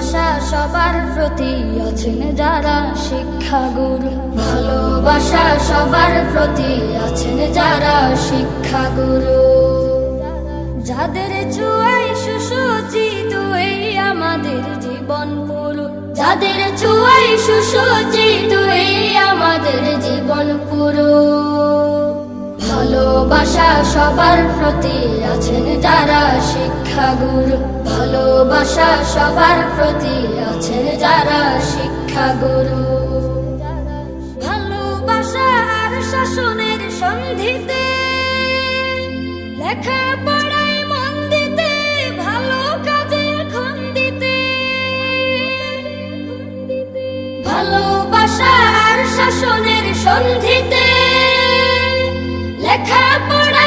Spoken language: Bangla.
ভালোবাসা সবার প্রতি আছেন যারা শিক্ষাগুরু, ভালোবাসা সবার প্রতি আছেন যারা শিক্ষাগুরু। যাদের চুয়াই সুসজ্জিত এই আমাদের জীবন পুরু, যাদের চুয়াই সুসজ্জিত এই আমাদের জীবন পুরু। ভালোবাসা সবার প্রতি আছেন যারা শিক্ষাগুরু, ভালোবাসা সবার প্রতি আছেন যারা শিক্ষাগুরু। ভালোবাসা আর শাসনের সন্ধিতে লেখাপড়ায় মন দিতে, ভালো কাজের খুন দিতে। ভালোবাসা আর শাসনের সন্ধিতে লেখাপড়া